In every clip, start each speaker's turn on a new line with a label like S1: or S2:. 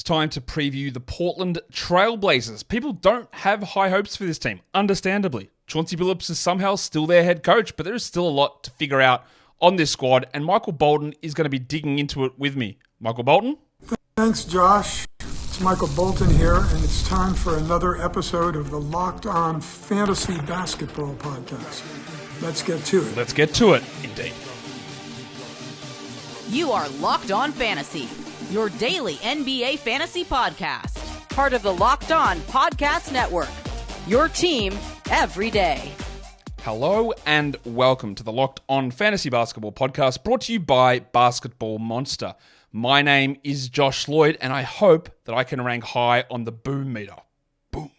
S1: It's time to preview the Portland Trailblazers. People don't have high hopes for this team, understandably. Chauncey Billups is somehow still their head coach, but there is still a lot to figure out on this squad, and Michael Bolton is going to be digging into it with me. Michael Bolton?
S2: Thanks, Josh. It's Michael Bolton here, and it's time for another episode of the Locked On Fantasy Basketball Podcast. Let's get to it.
S1: Let's get to it, indeed.
S3: You are Locked On Fantasy, your daily NBA fantasy podcast. Part of the Locked On Podcast Network, your team every day.
S1: Hello and welcome to the Locked On Fantasy Basketball Podcast, brought to you by Basketball Monster. My name is Josh Lloyd, and I hope that I can rank high on the boom meter. Boom.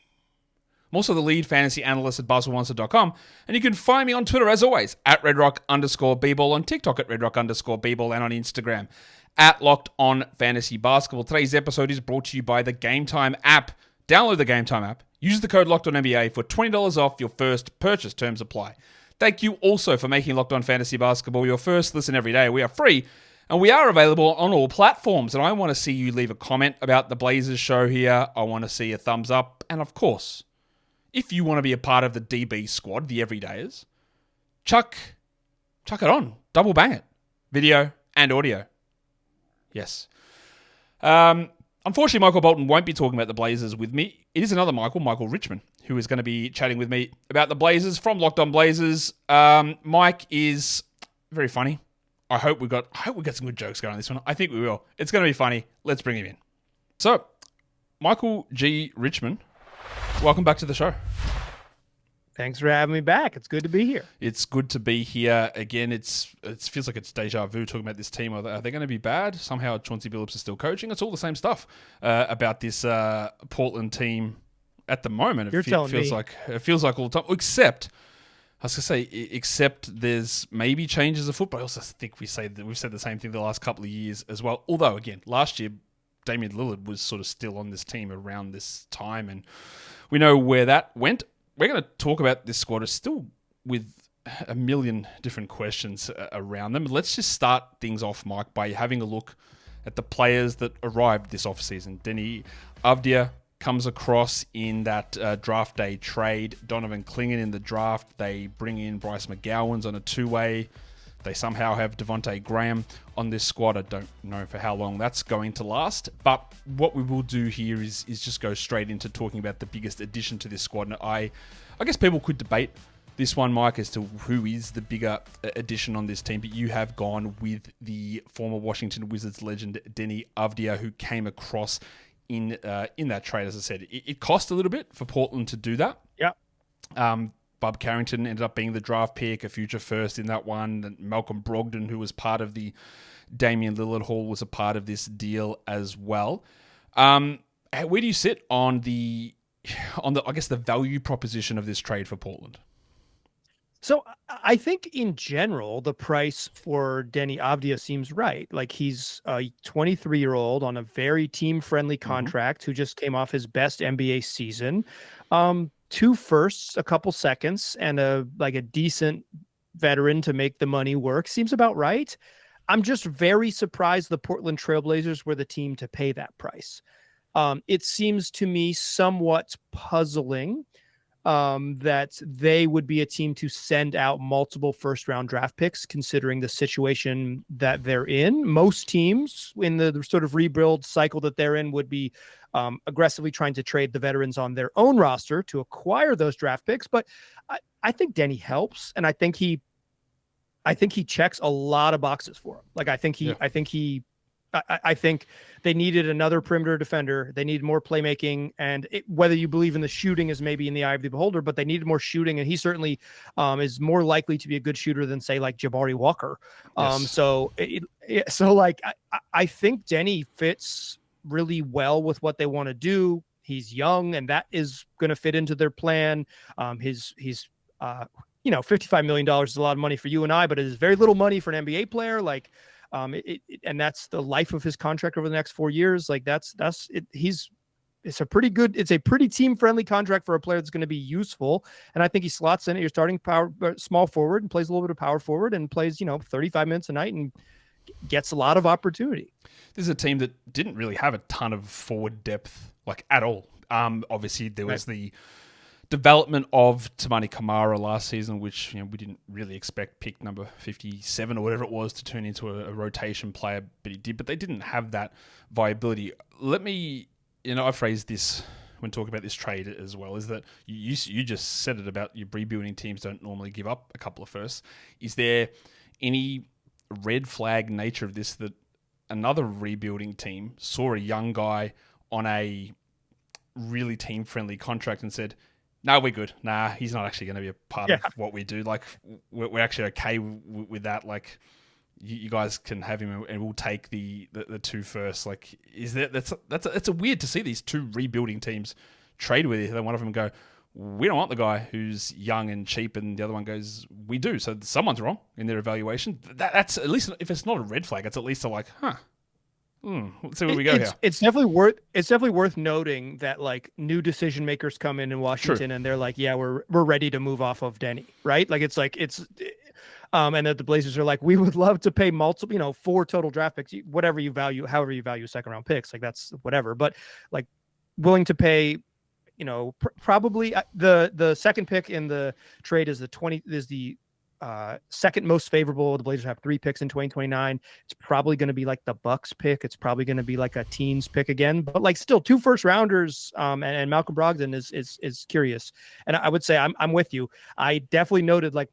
S1: I'm also the lead fantasy analyst at basketballmonster.com, and you can find me on Twitter, as always, at redrock_bball, on TikTok at redrock_bball, and on Instagram at Locked On Fantasy Basketball. Today's episode is brought to you by the GameTime app. Download the GameTime app. Use the code LOCKEDONNBA for $20 off your first purchase. Terms apply. Thank you also for making Locked On Fantasy Basketball your first listen every day. We are free, and we are available on all platforms. And I want to see you leave a comment about the Blazers show here. I want to see a thumbs up. And of course, if you want to be a part of the DB squad, the everydayers, chuck it on. Double bang it. Video and audio. Yes. Unfortunately, Michael Bolton won't be talking about the Blazers with me. It is another Michael Richman, who is going to be chatting with me about the Blazers from Locked On Blazers. Mike is very funny. I hope we got some good jokes going on this one. I think we will. It's going to be funny. Let's bring him in. So, Michael G. Richman, welcome back to the show.
S4: Thanks for having me back. It's good to be here.
S1: It's good to be here again. It feels like it's deja vu talking about this team. Are they going to be bad? Somehow Chauncey Billups is still coaching. It's all the same stuff about this Portland team at the moment. It feels like all the time. Except, I was going to say, except there's maybe changes of foot. But I also think we've said the same thing the last couple of years as well. Although again, last year Damian Lillard was sort of still on this team around this time, and we know where that went. We're going to talk about this squad still with a million different questions around them. Let's just start things off, Mike, by having a look at the players that arrived this offseason. Deni Avdija comes across in that draft day trade. Donovan Clingan in the draft. They bring in Bryce McGowan's on a two-way. They somehow have Devontae Graham on this squad. I don't know for how long that's going to last. But what we will do here is just go straight into talking about the biggest addition to this squad. And I guess people could debate this one, Mike, as to who is the bigger addition on this team. But you have gone with the former Washington Wizards legend, Deni Avdija, who came across in that trade. As I said, it cost a little bit for Portland to do that.
S4: Yeah.
S1: Bub Carrington ended up being the draft pick, a future first in that one. And Malcolm Brogden, who was part of the Damian Lillard haul, was a part of this deal as well. Where do you sit on the I guess the value proposition of this trade for Portland?
S4: So I think in general, the price for Deni Avdija seems right. Like, he's a 23-year-old on a very team-friendly contract who just came off his best NBA season. 2 firsts, a couple seconds, and a decent veteran to make the money work. Seems about right. I'm just very surprised the Portland Trailblazers were the team to pay that price. It seems to me somewhat puzzling that they would be a team to send out multiple first-round draft picks, considering the situation that they're in. Most teams in the sort of rebuild cycle that they're in would be aggressively trying to trade the veterans on their own roster to acquire those draft picks. But I think Deni helps, and I think he checks a lot of boxes for him. Like, I think they needed another perimeter defender. They needed more playmaking, and whether you believe in the shooting is maybe in the eye of the beholder, but they needed more shooting, and he certainly is more likely to be a good shooter than, say, like Jabari Walker.
S1: Yes.
S4: I think Deni fits really well with what they want to do. He's young, and that is going to fit into their plan. He's $55 million is a lot of money for you and I, but it is very little money for an NBA player. And that's the life of his contract over the next 4 years. Like, that's it. It's a pretty team friendly contract for a player that's going to be useful. And I think he slots in at your starting small forward and plays a little bit of power forward and plays, 35 minutes a night and gets a lot of opportunity.
S1: This is a team that didn't really have a ton of forward depth, like at all. Obviously, there was the development of Tamani Kamara last season, which we didn't really expect pick number 57 or whatever it was to turn into a rotation player, but he did. But they didn't have that viability. Let me, I phrased this when talking about this trade as well, is that you just said it about your rebuilding teams don't normally give up a couple of firsts. Is there any red flag nature of this that another rebuilding team saw a young guy on a really team-friendly contract and said, no, we're good. Nah, he's not actually going to be a part of what we do. Like, we're actually okay with that. Like, you guys can have him, and we'll take the two first. Like, that's a weird to see these two rebuilding teams trade with you. Then one of them go, we don't want the guy who's young and cheap, and the other one goes, we do. So someone's wrong in their evaluation. That's at least, if it's not a red flag, it's at least let's see where we go here.
S4: It's definitely worth noting that like new decision makers come in Washington and they're like, yeah, we're ready to move off of Denny, right? Like and that the Blazers are like, we would love to pay multiple, 4 total draft picks, whatever you value, however you value second round picks, like that's whatever, but like willing to pay, probably the second pick in the trade is the second most favorable. The Blazers have 3 picks in 2029. It's probably going to be like the Bucks pick. It's probably going to be like a teens pick again, but like still 2 first rounders. And Malcolm Brogdon is curious. And I would say I'm with you. I definitely noted like,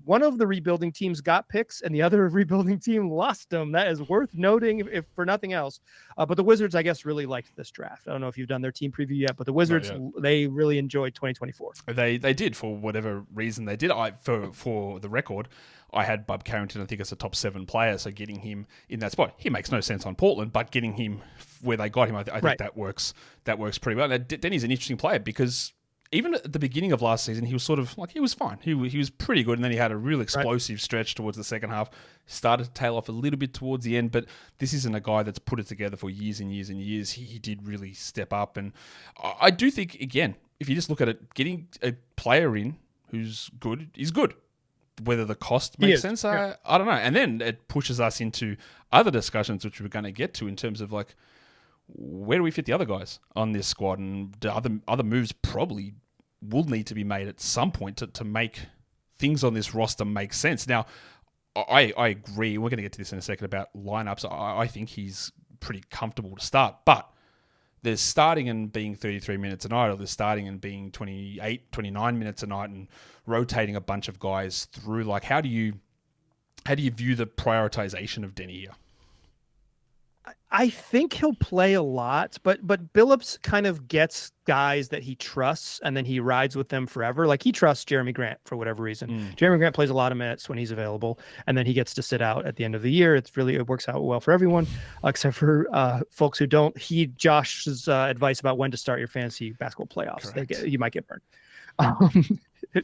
S4: one of the rebuilding teams got picks and the other rebuilding team lost them. That is worth noting if for nothing else. But the Wizards, I guess, really liked this draft. I don't know if you've done their team preview yet, but the Wizards, they really enjoyed 2024. They
S1: did, for whatever reason they did. For the record, I had Bub Carrington, I think, as a top 7 player, so getting him in that spot, he makes no sense on Portland, but getting him where they got him, I think that works pretty well. Now, Denny's an interesting player because even at the beginning of last season, he was sort of like, he was fine. He was pretty good, and then he had a real explosive stretch towards the second half, started to tail off a little bit towards the end, but this isn't a guy that's put it together for years and years and years. He did really step up, and I do think, again, if you just look at it, getting a player in who's good is good. Whether the cost makes sense, I don't know. And then it pushes us into other discussions, which we're going to get to in terms of like, where do we fit the other guys on this squad? And the other moves probably will need to be made at some point to make things on this roster make sense. Now, I agree. We're going to get to this in a second about lineups. I think he's pretty comfortable to start, but there's starting and being 33 minutes a night, or there's starting and being 28, 29 minutes a night, and rotating a bunch of guys through. Like, how do you view the prioritization of Denny here?
S4: I think he'll play a lot, but Billups kind of gets guys that he trusts, and then he rides with them forever. Like, he trusts Jeremy Grant for whatever reason. Jeremy Grant plays a lot of minutes when he's available, and then he gets to sit out at the end of the year. It works out well for everyone, except for folks who don't heed Josh's advice about when to start your fantasy basketball playoffs. You might get burned.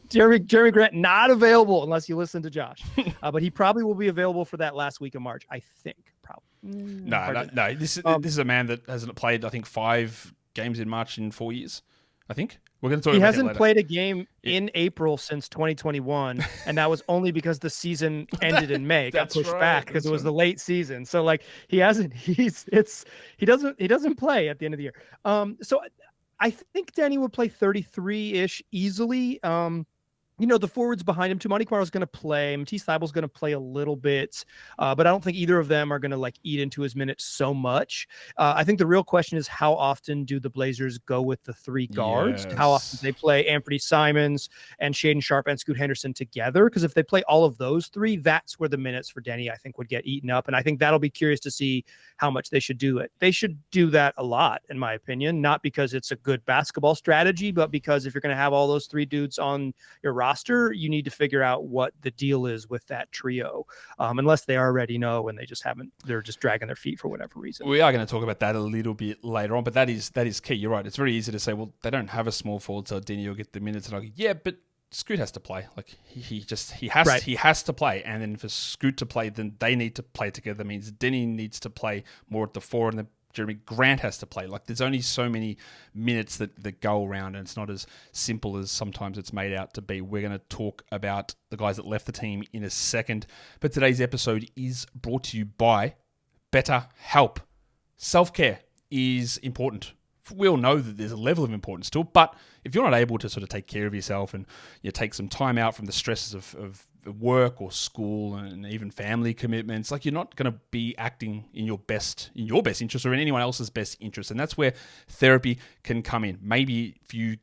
S4: Jeremy Grant not available unless you listen to Josh, but he probably will be available for that last week of March, I think. Probably.
S1: No. This is a man that hasn't played, I think, 5 games in March in 4 years. I think we're going to talk.
S4: He
S1: about
S4: hasn't played a game in April since 2021, and that was only because the season ended in May. It got pushed back because it was the late season. So like he doesn't play at the end of the year. So I think Denny would play 33-ish easily. The forwards behind him, Tamani Kamara is going to play. Matisse Thybulle is going to play a little bit, but I don't think either of them are going to like eat into his minutes so much. I think the real question is, how often do the Blazers go with the 3 guards? Yes. How often do they play Anfernee Simons and Shaedon Sharpe and Scoot Henderson together? Because if they play all of those 3, that's where the minutes for Denny, I think, would get eaten up. And I think that'll be curious to see how much they should do it. They should do that a lot, in my opinion, not because it's a good basketball strategy, but because if you're going to have all those 3 dudes on your roster, you need to figure out what the deal is with that trio, unless they already know and they're just dragging their feet for whatever reason.
S1: We are going to talk about that a little bit later on, but that is key. You're right. It's very easy to say, well, they don't have a small forward, so Denny will get the minutes. And I go, yeah, but Scoot has to play. Like he has to play. And then for Scoot to play, then they need to play together. That means Denny needs to play more at the 4, and then Jeremy Grant has to play. Like, there's only so many minutes that go around, and it's not as simple as sometimes it's made out to be. We're going to talk about the guys that left the team in a second, but today's episode is brought to you by BetterHelp. Self-care is important. We all know that there's a level of importance to it, but if you're not able to sort of take care of yourself and take some time out from the stresses of work or school and even family commitments, like, you're not going to be acting in your best interest or in anyone else's best interest. And that's where therapy can come in. Maybe if you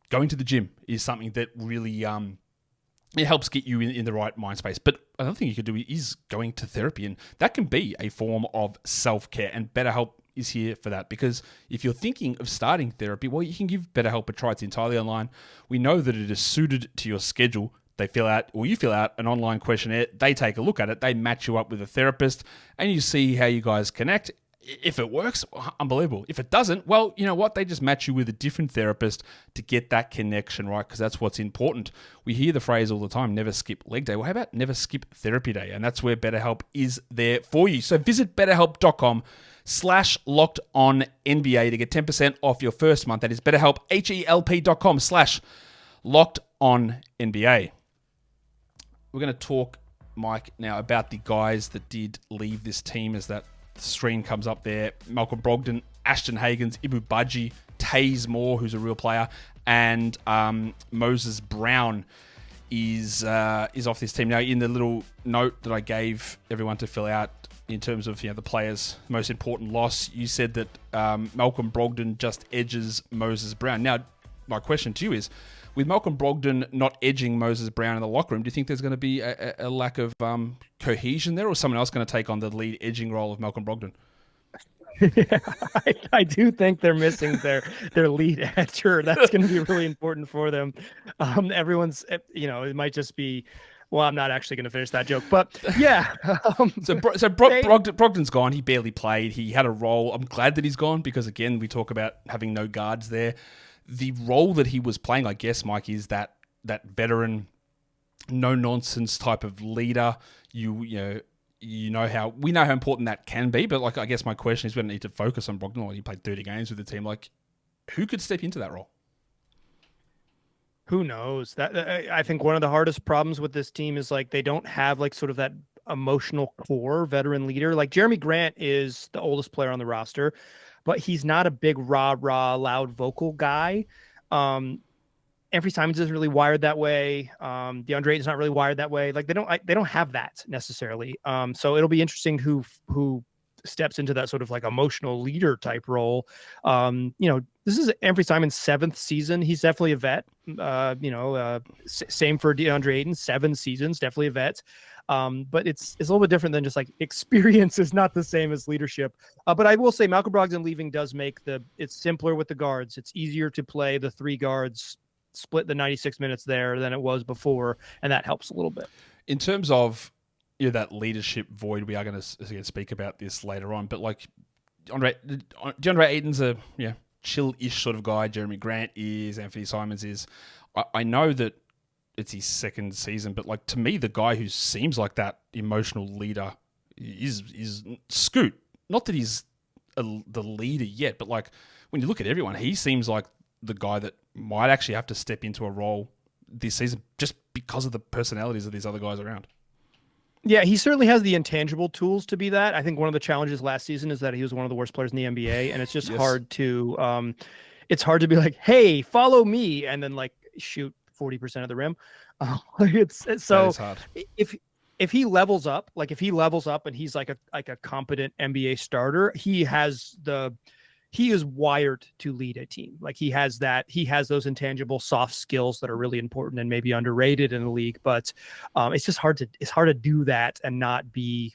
S1: going to the gym is something that really it helps get you in the right mind space. But another thing you could do is going to therapy, and that can be a form of self-care, and BetterHelp is here for that. Because if you're thinking of starting therapy, well, you can give BetterHelp a try. It's entirely online. We know that it is suited to your schedule. You fill out an online questionnaire, they take a look at it, they match you up with a therapist, and you see how you guys connect. If it works, unbelievable. If it doesn't, well, you know what? They just match you with a different therapist to get that connection, right? Because that's what's important. We hear the phrase all the time, never skip leg day. Well, how about never skip therapy day? And that's where BetterHelp is there for you. So visit betterhelp.com/LockedOnNBA to get 10% off your first month. That is BetterHelp, HELP.com/LockedOnNBA. We're going to talk, Mike, now about the guys that did leave this team as that screen comes up there. Malcolm Brogden, Ashton Hagans, Ibu Budgie, Taze Moore, who's a real player, and Moses Brown is off this team. Now, in the little note that I gave everyone to fill out in terms of the players' most important loss, you said that Malcolm Brogden just edges Moses Brown. Now, my question to you is, with Malcolm Brogden not edging Moses Brown in the locker room, do you think there's going to be a lack of cohesion there, or someone else going to take on the lead edging role of Malcolm Brogden?
S4: Yeah, I do think they're missing their lead edger. That's going to be really important for them. Everyone's, it might just be, well, I'm not actually going to finish that joke, but yeah.
S1: Brogden's gone. He barely played. He had a role. I'm glad that he's gone because, again, we talk about having no guards there. The role that he was playing, I guess, Mike, is that veteran, no-nonsense type of leader. We know how important that can be, but I guess my question is, we don't need to focus on Brogden. He played 30 games with the team. Who could step into that role?
S4: Who knows? That I think one of the hardest problems with this team is they don't have sort of that emotional core veteran leader. Jeremy Grant is the oldest player on the roster, but he's not a big rah-rah loud vocal guy. Anfernee Simons isn't really wired that way. Deandre Ayton's not really wired that way. They don't have that necessarily. So it'll be interesting who steps into that sort of emotional leader type role. This is Anfernee Simons' 7th season. He's definitely a vet. Same for Deandre Ayton, 7 seasons, definitely a vet. But it's a little bit different than just experience is not the same as leadership. But I will say Malcolm Brogden leaving does make it's simpler with the guards. It's easier to play the 3 guards, split the 96 minutes there than it was before, and that helps a little bit.
S1: In terms of that leadership void, we are going to speak about this later on, but DeAndre Ayton's a chill-ish sort of guy. Jeremy Grant is, Anfernee Simons is. I know that it's his 2nd season, but to me, the guy who seems like that emotional leader is Scoot. Not that he's the leader yet, but when you look at everyone, he seems like the guy that might actually have to step into a role this season just because of the personalities of these other guys around.
S4: Yeah, he certainly has the intangible tools to be that. I think one of the challenges last season is that he was one of the worst players in the NBA, and it's just hard to be hey, follow me, and then shoot 40% of the rim. It's so hard. If he levels up, and he's a competent NBA starter, he is wired to lead a team. He has those intangible soft skills that are really important and maybe underrated in the league, but it's just hard to do that and not be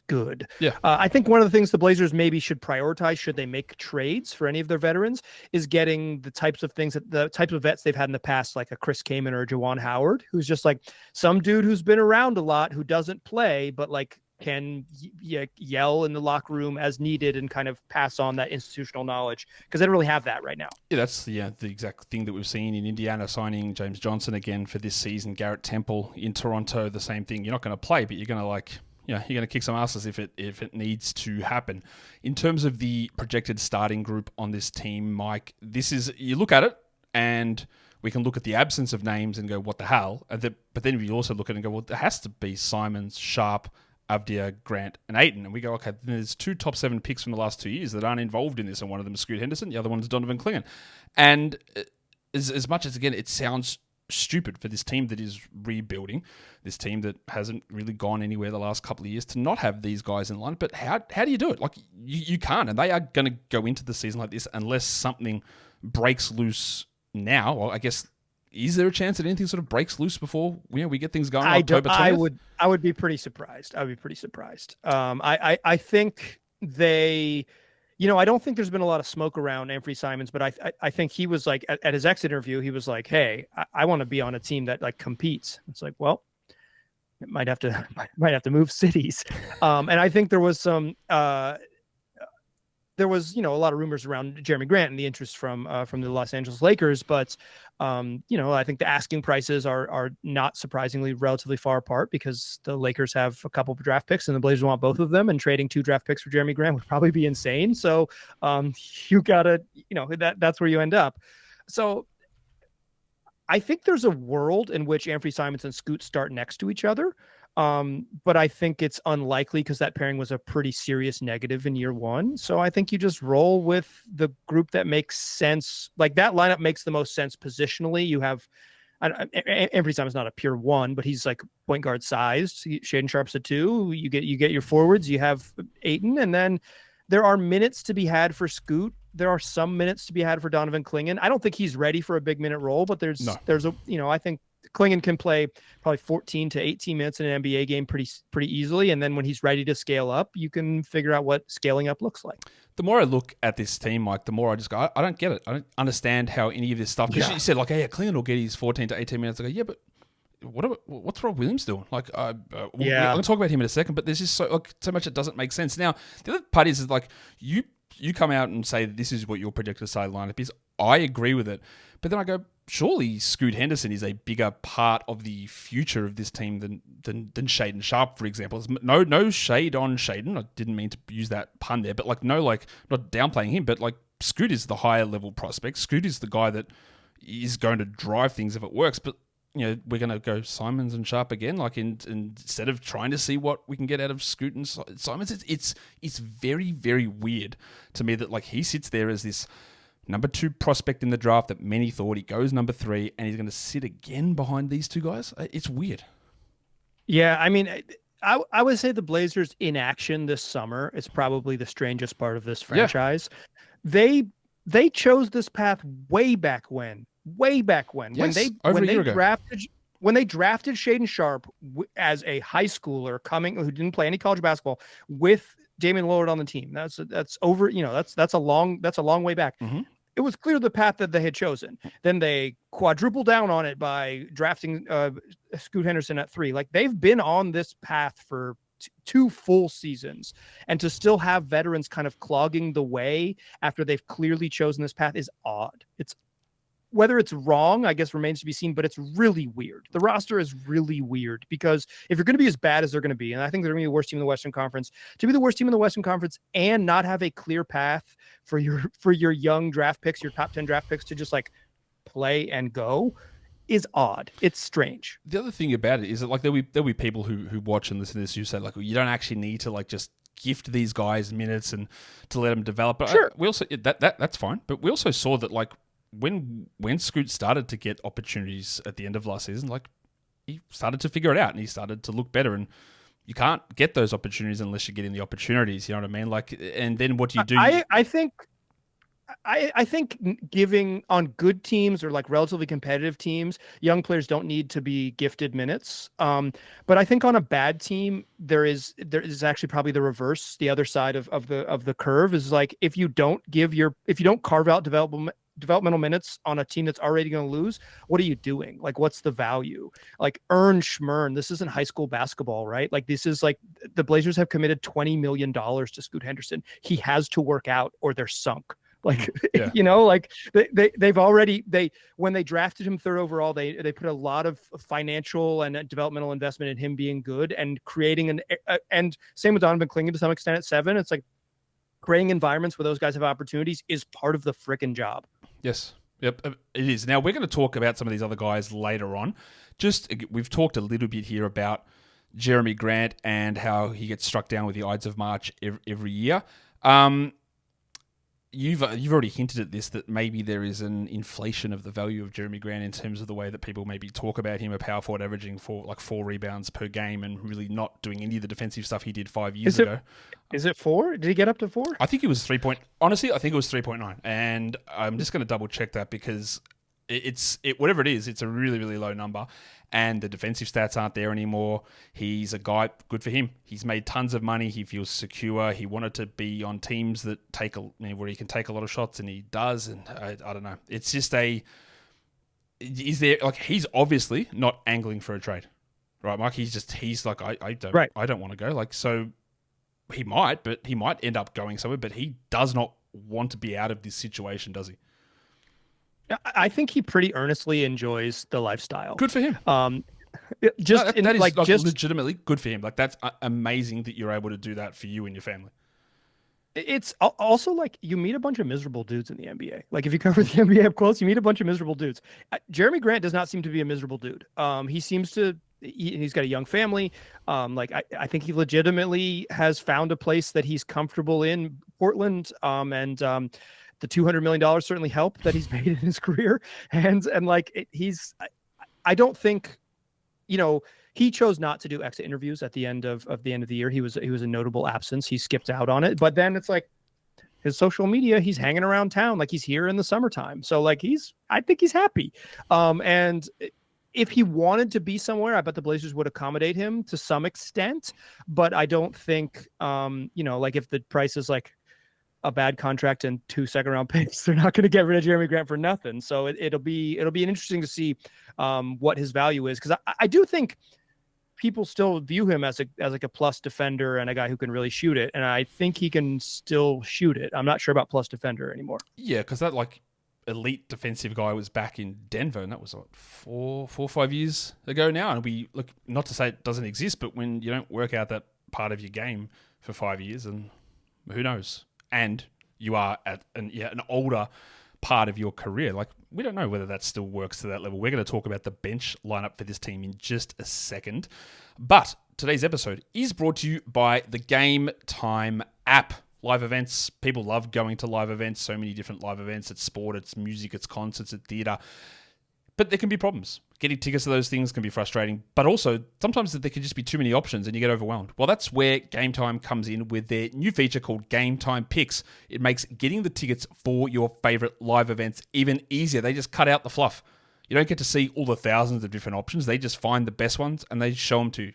S4: good.
S1: Yeah.
S4: I think one of the things the Blazers maybe should prioritize, should they make trades for any of their veterans, is getting the types of vets they've had in the past, like a Chris Kaman or a Juwan Howard, who's just some dude who's been around a lot, who doesn't play, but can yell in the locker room as needed and kind of pass on that institutional knowledge, because they don't really have that right now.
S1: Yeah, that's the exact thing that we've seen in Indiana, signing James Johnson again for this season. Garrett Temple in Toronto, the same thing. You're not going to play, but you're going to you're going to kick some asses if it needs to happen. In terms of the projected starting group on this team, Mike, you look at it and we can look at the absence of names and go, what the hell? But then we also look at it and go, well, there has to be Simons, Sharpe, Avdia, Grant, and Ayton. And we go, okay, there's 2 top 7 picks from the last 2 years that aren't involved in this, and one of them is Scoot Henderson, the other one is Donovan Clingan. And as much as, again, it sounds stupid for this team that is rebuilding, this team that hasn't really gone anywhere the last couple of years, to not have these guys in line. But how do you do it? Like, you can't, and they are going to go into the season like this unless something breaks loose now. Well, I guess, is there a chance that anything sort of breaks loose before we get things going on October 20th?
S4: I would be pretty surprised. I think they, I don't think there's been a lot of smoke around Anfernee Simons, but I think he was like, at his exit interview, he was like, hey, I want to be on a team that like competes. It's like, well, it might have to move cities. And I think there was some, a lot of rumors around Jeremy Grant and the interest from the Los Angeles Lakers, but I think the asking prices are not surprisingly relatively far apart, because the Lakers have a couple of draft picks and the Blazers want both of them, and trading 2 draft picks for Jeremy Grant would probably be insane. So you gotta, that's where you end up. So I think there's a world in which Anfernee Simons and Scoot start next to each other. But I think it's unlikely, because that pairing was a pretty serious negative in year 1. So I think you just roll with the group that makes sense. Like, that lineup makes the most sense positionally. You have, Anfernee Simons not a pure 1, but he's like point guard sized. Shaedon Sharpe's a 2. You get your forwards. You have Ayton, and then there are minutes to be had for Scoot. There are some minutes to be had for Donovan Clingan. I don't think he's ready for a big minute role, but there's a, I think Clingan can play probably 14 to 18 minutes in an NBA game pretty easily. And then when he's ready to scale up, you can figure out what scaling up looks like.
S1: The more I look at this team, Mike, the more I just go, I don't get it. I don't understand how any of this stuff, because you said like, hey, Clingan will get his 14 to 18 minutes. I go, yeah, but what's Rob Williams doing? Like, I'm going to talk about him in a second, but there's just so much that doesn't make sense. Now, the other part is like, you come out and say this is what your projected starting lineup is. I agree with it. But then I go, surely Scoot Henderson is a bigger part of the future of this team than Shaedon Sharpe, for example. No shade on Shaedon. I didn't mean to use that pun there, but not downplaying him, but like, Scoot is the higher level prospect. Scoot is the guy that is going to drive things if it works. But we're going to go Simons and Sharpe again, like instead of trying to see what we can get out of Scoot and Simons. It's very, very weird to me that like he sits there as this number 2 prospect in the draft that many thought. He goes number 3, and he's going to sit again behind these 2 guys. It's weird.
S4: Yeah, I mean, I would say the Blazers' inaction this summer is probably the strangest part of this franchise. Yeah. They chose this path way back when. Yes, when they drafted Shaedon Sharpe as a high schooler who didn't play any college basketball, with Damian Lillard on the team. That's over, that's a long way back. Mm-hmm. It was clear the path that they had chosen. Then they quadrupled down on it by drafting Scoot Henderson at 3. Like, they've been on this path for 2 full seasons, and to still have veterans kind of clogging the way after they've clearly chosen this path is odd. Whether it's wrong, I guess, remains to be seen, but it's really weird. The roster is really weird, because if you're going to be as bad as they're going to be, and I think they're going to be the worst team in the Western Conference, to be the worst team in the Western Conference and not have a clear path for your young draft picks, your top 10 draft picks, to just like play and go, is odd. It's strange.
S1: The other thing about it is that like there'll be people who watch and listen to this who say like, well, you don't actually need to like just gift these guys minutes and to let them develop. But
S4: sure.
S1: We also that's fine. But we also saw that like, when Scoot started to get opportunities at the end of last season, like, he started to figure it out and he started to look better. And you can't get those opportunities unless you're getting the opportunities. You know what I mean? Like, and then what do you do?
S4: I think giving on good teams or like relatively competitive teams, young players don't need to be gifted minutes. But I think on a bad team, there is actually probably the reverse. The other side of the curve is like, if you don't carve out developmental minutes on a team that's already going to lose, what are you doing? Like, what's the value? Like, earn schmurn. This isn't high school basketball, right? Like, this is like, the Blazers have committed $20 million to Scoot Henderson. He has to work out or they're sunk. Like,
S1: Yeah.
S4: like they've already, when they drafted him third overall, they put a lot of financial and developmental investment in him being good and creating and same with Donovan Clingan to some extent at 7. It's like creating environments where those guys have opportunities is part of the frickin' job.
S1: Yes. Yep, it is. Now, we're going to talk about some of these other guys later on. We've talked a little bit here about Jeremy Grant and how he gets struck down with the Ides of March every year. You've already hinted at this, that maybe there is an inflation of the value of Jeremy Grant in terms of the way that people maybe talk about him, a power forward averaging 4 rebounds per game and really not doing any of the defensive stuff he did 5 years ago.
S4: Is it 4? Did he get up to 4?
S1: I think it was 3 point. Honestly, I think it was 3.9, and I'm just going to double check that because it's whatever it is, it's a really, really low number, and the defensive stats aren't there anymore. He's a guy, good for him. He's made tons of money. He feels secure. He wanted to be on teams that where he can take a lot of shots, and he does. And I don't know. It's just he's obviously not angling for a trade, right, Mike? He's like, I don't want to go. Like, so he might end up going somewhere, but he does not want to be out of this situation, does he?
S4: I think he pretty earnestly enjoys the lifestyle.
S1: Good for him. Legitimately good for him. Like, that's amazing that you're able to do that for you and your family.
S4: It's also like you meet a bunch of miserable dudes in the NBA. Like, if you cover the NBA up close, you meet a bunch of miserable dudes. Jeremy Grant does not seem to be a miserable dude. He seems to. He's got a young family. I think he legitimately has found a place that he's comfortable in, Portland. The $200 million certainly helped that he's made in his career. I don't think, he chose not to do exit interviews at the end of the year. He was a notable absence. He skipped out on it, but then it's like his social media, he's hanging around town. Like, he's here in the summertime. So like I think he's happy. And if he wanted to be somewhere, I bet the Blazers would accommodate him to some extent, but I don't think, like if the price is like a bad contract and 2 second-round picks, they're not going to get rid of Jeremy Grant for nothing. So it'll be interesting to see what his value is, because I do think people still view him as like a plus defender and a guy who can really shoot it, and I think he can still shoot it. I'm not sure about plus defender anymore. Yeah,
S1: because that like elite defensive guy was back in Denver, and that was what, 4 or 5 years ago now. And we look, not to say it doesn't exist, but when you don't work out that part of your game for 5 years, and who knows. And you are at an older part of your career. Like, we don't know whether that still works to that level. We're going to talk about the bench lineup for this team in just a second. But today's episode is brought to you by the GameTime app. Live events. People love going to live events. So many different live events. It's sport, it's music, it's concerts, it's theater. But there can be problems. Getting tickets to those things can be frustrating, but also sometimes there can just be too many options and you get overwhelmed. Well, that's where GameTime comes in with their new feature called GameTime Picks. It makes getting the tickets for your favorite live events even easier. They just cut out the fluff. You don't get to see all the thousands of different options. They just find the best ones and they show them to you.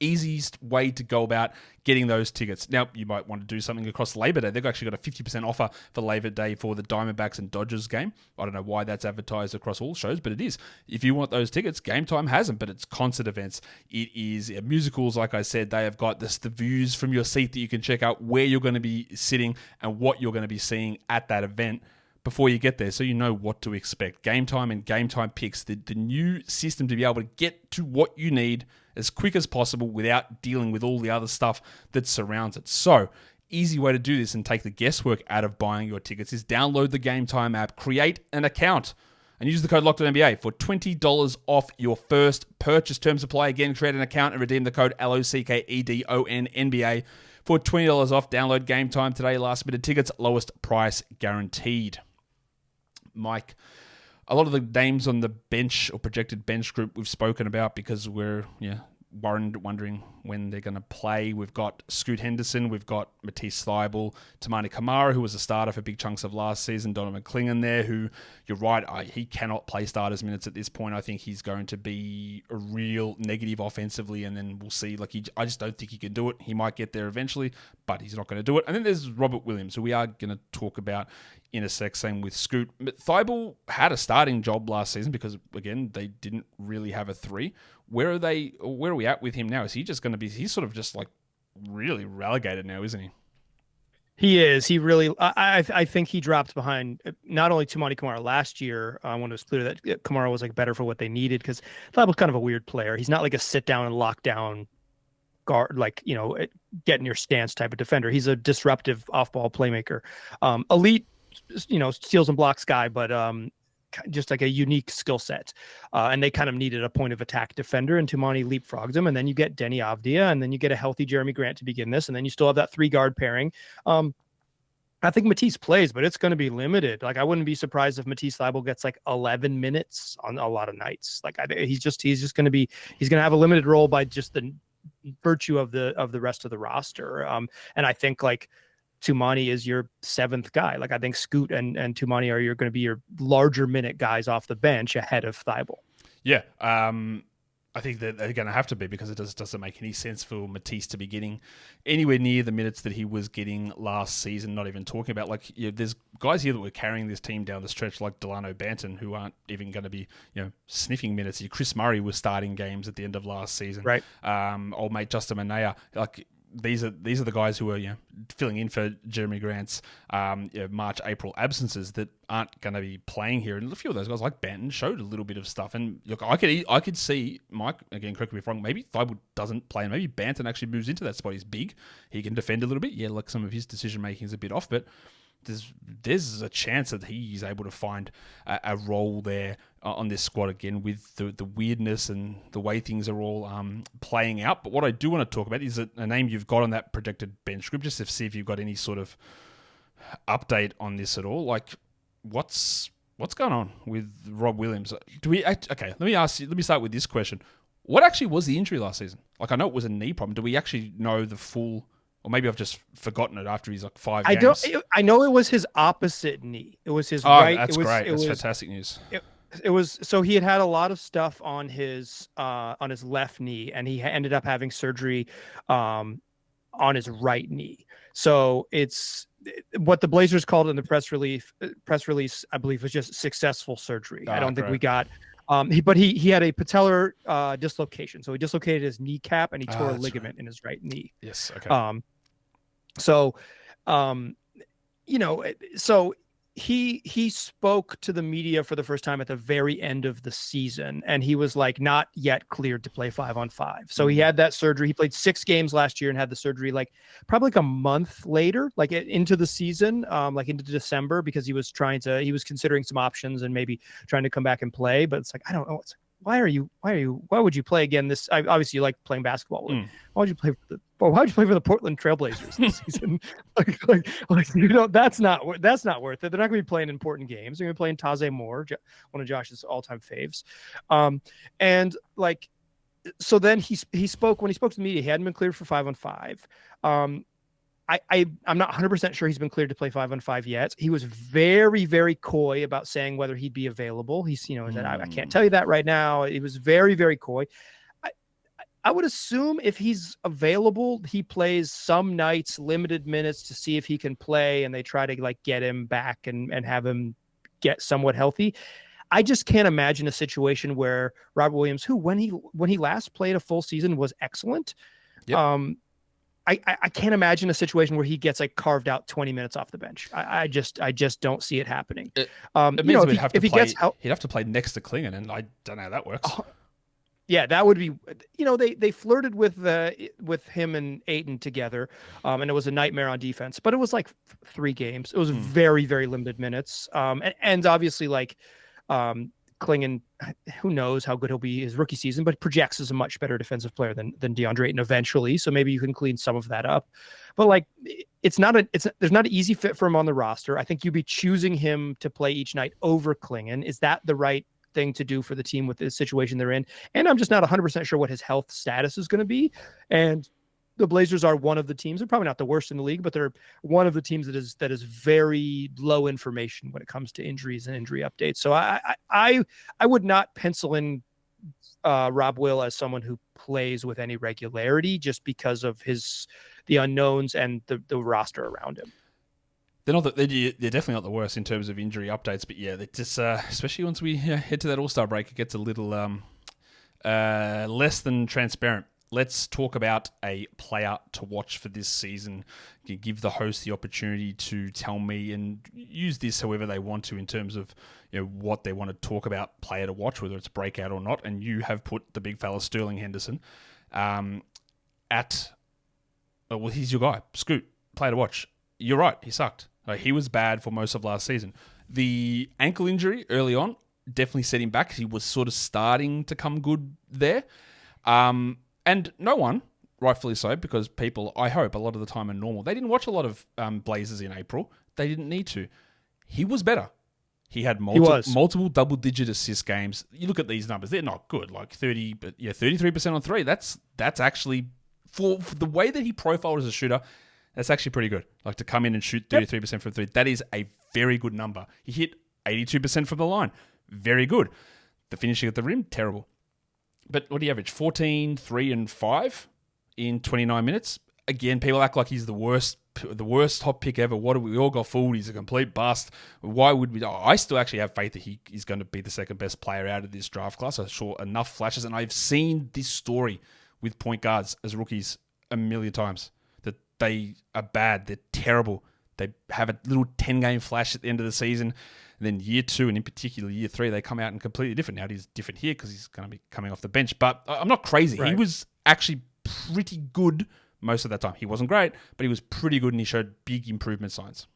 S1: Easiest way to go about getting those tickets. Now, you might want to do something across Labor Day. They've actually got a 50% offer for Labor Day for the Diamondbacks and Dodgers game. I don't know why that's advertised across all shows, but it is. If you want those tickets, Game Time has them, but it's concert events. It is musicals, like I said. They have got the views from your seat that you can check out where you're going to be sitting and what you're going to be seeing at that event before you get there, so you know what to expect. Game Time and Game Time Picks, the new system to be able to get to what you need as quick as possible without dealing with all the other stuff that surrounds it. So, easy way to do this and take the guesswork out of buying your tickets is download the Game Time app, create an account, and use the code LOCKEDONNBA for $20 off your first purchase. Terms apply. Again, create an account and redeem the code LOCKEDONNBA for $20 off. Download Game Time today. Last minute tickets, lowest price guaranteed. Mike, a lot of the names on the bench or projected bench group we've spoken about because we're wondering when they're going to play. We've got Scoot Henderson, we've got Matisse Thybulle, Tamani Kamara, who was a starter for big chunks of last season, Donovan Clingan there, who, you're right, he cannot play starters minutes at this point. I think he's going to be a real negative offensively, and then we'll see. I just don't think he can do it. He might get there eventually, but he's not going to do it. And then there's Robert Williams, who we are going to talk about in a sec, same with Scoot. But Thybulle had a starting job last season because, again, they didn't really have a 3. Where are we at with him now? Is he just going to be, he's sort of just like really relegated now, isn't he?
S4: He is. He really. I think he dropped behind not only Toumani Camara last year when it was clear that Camara was like better for what they needed, because Thibault's kind of a weird player. He's not like a sit down and lock down guard, like, get in your stance type of defender. He's a disruptive off ball playmaker, elite, steals and blocks guy, but just like a unique skill set. And they kind of needed a point of attack defender, and Toumani leapfrogged him. And then you get Deni Avdija, and then you get a healthy Jeremy Grant to begin this. And then you still have that 3-guard pairing. I think Matisse plays, but it's going to be limited. Like, I wouldn't be surprised if Matisse Thybulle gets like 11 minutes on a lot of nights. Like, he's just going to have a limited role by just the virtue of the rest of the roster. And I think like Toumani is your 7th guy. Like, I think Scoot and Toumani are going to be your larger minute guys off the bench ahead of Thybulle.
S1: Yeah. I think that they're going to have to be, because it doesn't make any sense for Matisse to be getting anywhere near the minutes that he was getting last season. Not even talking about, like, there's guys here that were carrying this team down the stretch, like Delano Banton, who aren't even going to be, sniffing minutes. Chris Murray was starting games at the end of last season.
S4: Right.
S1: Old mate Justin Manea, like, these are the guys who are filling in for Jeremy Grant's March, April absences that aren't going to be playing here. And a few of those guys, like Banton, showed a little bit of stuff. And look, I could see, Mike, again, correct me if I'm wrong, maybe Thybulle doesn't play, and maybe Banton actually moves into that spot. He's big, he can defend a little bit. Yeah, like some of his decision making is a bit off, but there's a chance that he's able to find a role there on this squad again, with the weirdness and the way things are all playing out. But what I do want to talk about is a name you've got on that projected bench group, just to see if you've got any sort of update on this at all. Like, what's going on with Rob Williams? Okay, let me start with this question. What actually was the injury last season? Like, I know it was a knee problem. Do we actually know the full? Or maybe I've just forgotten it after he's like 5 games.
S4: I know it was his opposite knee. It was his right.
S1: That's great. That's fantastic news.
S4: It was, so he had a lot of stuff on his left knee, and he ended up having surgery on his right knee. So it's what the Blazers called in the press release, I believe, was just successful surgery. I don't think we got. But he had a patellar dislocation, so he dislocated his kneecap and he tore a ligament in his right knee.
S1: Yes. Okay.
S4: So he spoke to the media for the first time at the very end of the season, and he was like not yet cleared to play 5-on-5. So he had that surgery. He played 6 games last year and had the surgery like probably like a month later, like into the season, like into December, because he was considering some options and maybe trying to come back and play. But it's like, I don't know. It's like, why would you play again this? Obviously you like playing basketball. Why would you play for the Portland Trailblazers this season? That's not worth it. They're not going to be playing important games. They're going to be playing Taze Moore, one of Josh's all-time faves. And like, so then he spoke, when he spoke to the media, he hadn't been cleared for 5-on-5. I'm not 100% sure he's been cleared to play 5-on-5 yet. He was very, very coy about saying whether he'd be available. He said, I can't tell you that right now. He was very, very coy. I would assume if he's available, he plays some nights, limited minutes, to see if he can play, and they try to like get him back and have him get somewhat healthy. I just can't imagine a situation where Robert Williams, who when he last played a full season was excellent. Yep. I can't imagine a situation where he gets like carved out 20 minutes off the bench. I just don't see it happening.
S1: It means he'd have to play next to Klingon, and I don't know how that works.
S4: Yeah, that would be, they flirted with him and Ayton together, and it was a nightmare on defense, but it was like 3 games. It was very, very limited minutes. And obviously like Klingon, who knows how good he'll be his rookie season, but projects as a much better defensive player than Deandre Ayton eventually. So maybe you can clean some of that up, but like, there's not an easy fit for him on the roster. I think you'd be choosing him to play each night over Klingon. Is that the right thing to do for the team with the situation they're in? And I'm just not 100% sure what his health status is going to be. And the Blazers are one of the teams, they're probably not the worst in the league, but they're one of the teams that is very low information when it comes to injuries and injury updates. So I would not pencil in Rob Will as someone who plays with any regularity, just because of the unknowns and the roster around him.
S1: They're definitely not the worst in terms of injury updates, but yeah, they just especially once we head to that All-Star break, it gets a little less than transparent. let's talk about a player to watch for this season. Give the host the opportunity to tell me and use this however they want to in terms of what they want to talk about, player to watch, whether it's breakout or not. And you have put the big fella Sterling Henderson he's your guy. Scoot, player to watch. You're right, he sucked. He was bad for most of last season. The ankle injury early on definitely set him back. He was sort of starting to come good there. And no one, rightfully so, because people, I hope, a lot of the time are normal. They didn't watch a lot of Blazers in April. They didn't need to. He was better. He had multiple double-digit assist games. You look at these numbers; they're not good. Like 33% on three. That's actually for the way that he profiled as a shooter. That's actually pretty good. Like to come in and shoot 33% from three. That is a very good number. He hit 82% from the line. Very good. The finishing at the rim, terrible. But what do you average? 14, 3, and 5 in 29 minutes. Again, people act like he's the worst top pick ever. What do we all got fooled? He's a complete bust. Why would we? I still actually have faith that he is going to be the second best player out of this draft class. I saw enough flashes, and I've seen this story with point guards as rookies a million times. That they are bad. They're terrible. They have a little 10-game flash at the end of the season. And then year 2, and in particular year 3, they come out and completely different. Now he's different here because he's going to be coming off the bench. But I'm not crazy. Right. He was actually pretty good most of that time. He wasn't great, but he was pretty good, and he showed big improvement signs.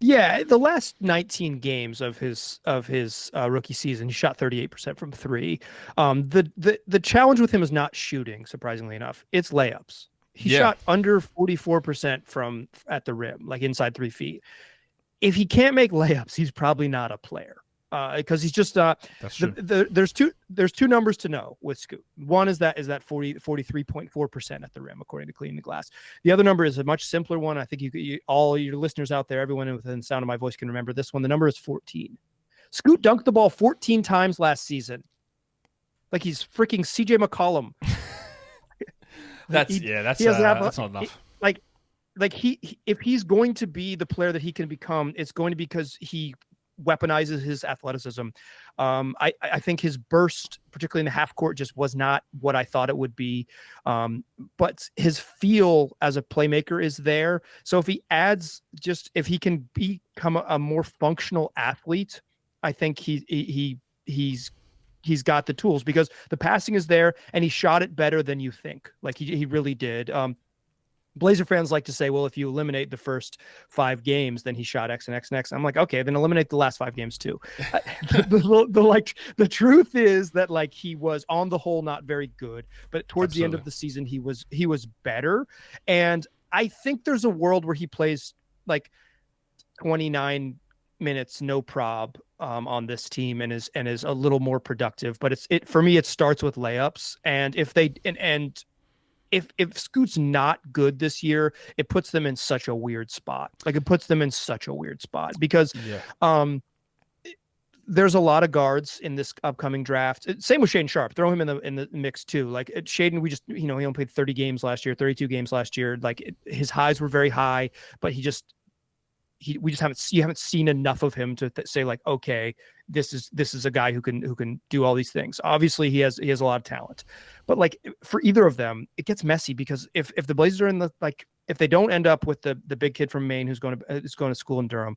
S4: Yeah, the last 19 games of his rookie season, he shot 38% from 3. The challenge with him is not shooting, surprisingly enough. It's layups. He shot under 44% from at the rim, like inside 3 feet. If he can't make layups, he's probably not a player because he's just
S1: That's true.
S4: There's two numbers to know with Scoot. One is that 43.4% at the rim, according to Cleaning the Glass. The other number is a much simpler one. I think you all your listeners out there, everyone within the sound of my voice can remember this one. The number is 14. Scoot dunked the ball 14 times last season. Like he's freaking CJ McCollum.
S1: That's not enough.
S4: If he's going to be the player that he can become, it's going to be because he weaponizes his athleticism. I think his burst, particularly in the half court, just was not what I thought it would be. But his feel as a playmaker is there. So if he can become a more functional athlete, I think he's got the tools because the passing is there and he shot it better than you think. Like he really did. Blazer fans like to say, well, if you eliminate the first 5 games, then he shot X and X and X. I'm like, okay, then eliminate the last 5 games too. The truth is that like he was on the whole not very good, but towards the end of the season he was better. And I think there's a world where he plays like 29 minutes no prob on this team and is a little more productive. But for me it starts with layups, and if Scoot's not good this year, it puts them in such a weird spot. Like it puts them in such a weird spot because there's a lot of guards in this upcoming draft. Same with Shaedon Sharpe. Throw him in the mix too. Like Shaedon, he only played 30 games last year, 32 games last year. Like his highs were very high, but you haven't seen enough of him to say like, okay, this is a guy who can do all these things. Obviously he has a lot of talent, but like for either of them, it gets messy because if the Blazers are in the, like, if they don't end up with the big kid from Maine who's going to school in Durham,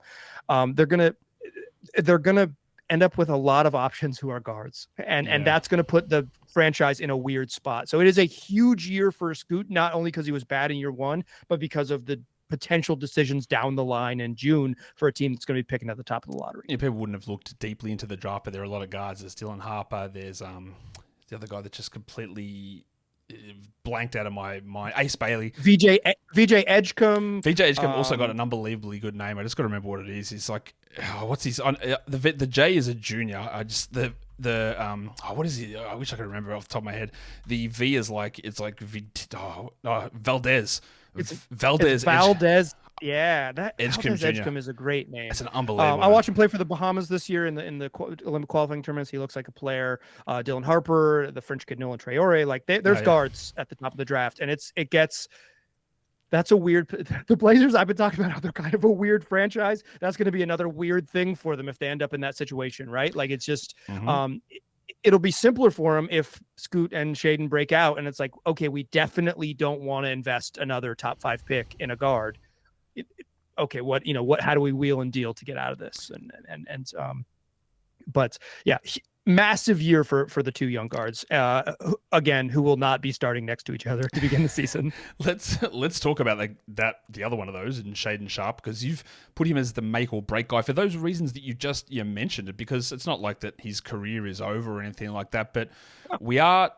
S4: they're going to end up with a lot of options who are guards, and that's going to put the franchise in a weird spot. So it is a huge year for Scoot, not only because he was bad in year 1, but because of the potential decisions down the line in June for a team that's going to be picking at the top of the lottery.
S1: Yeah, people wouldn't have looked deeply into the draft, but there are a lot of guards. There's Dylan Harper. There's the other guy that just completely blanked out of my mind. Ace Bailey.
S4: VJ Edgecombe.
S1: VJ Edgecombe also got an unbelievably good name. I just got to remember what it is. It's like, what's his? The J is a junior. I just what is he? I wish I could remember off the top of my head. The V is like Valdez.
S4: It's Valdez. Yeah, that Edgecombe is a great name.
S1: It's an unbelievable.
S4: I watched him play for the Bahamas this year in the Olympic qualifying tournaments. He looks like a player. Dylan Harper, the French kid Nolan Traore. Like there's guards at the top of the draft, and that's a weird. The Blazers, I've been talking about how they're kind of a weird franchise. That's going to be another weird thing for them if they end up in that situation, right? Like it's just it'll be simpler for him if Scoot and Shaedon break out, and it's like, okay, we definitely don't want to invest another top 5 pick in a guard. Okay, how do we wheel and deal to get out of this? But yeah, massive year for the two young guards, again, who will not be starting next to each other to begin the season.
S1: Let's talk about the other one of those, in Shaedon Sharpe, because you've put him as the make or break guy for those reasons that you mentioned it, because it's not like that his career is over or anything like that, but we are,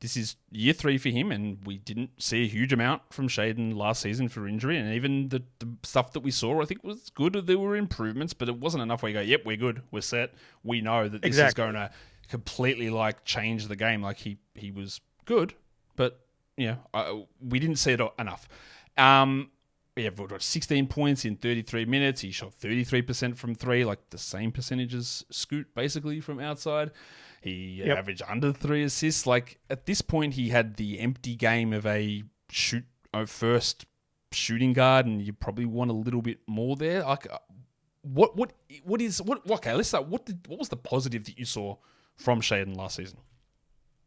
S1: this is year 3 for him, and we didn't see a huge amount from Shaedon last season for injury, and even the stuff that we saw, I think, was good. There were improvements, but it wasn't enough where you go, yep, we're good, we're set. We know that this is going to completely change the game. Like, he was good, but we didn't see it enough. We've got 16 points in 33 minutes. He shot 33% from 3, like the same percentage as Scoot, basically, from outside. He averaged under 3 assists. Like, at this point, he had the empty game of a first shooting guard, and you probably want a little bit more there. Like, okay, let's start. What was the positive that you saw from Shaedon last season?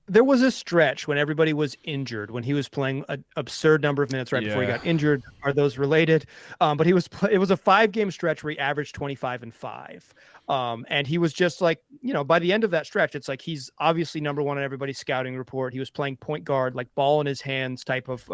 S4: There was a stretch when everybody was injured, when he was playing an absurd number of minutes before he got injured. Are those related? But it was a 5-game stretch where he averaged 25 and 5. And he was just like, by the end of that stretch, it's like he's obviously number one on everybody's scouting report. He was playing point guard, like ball in his hands type of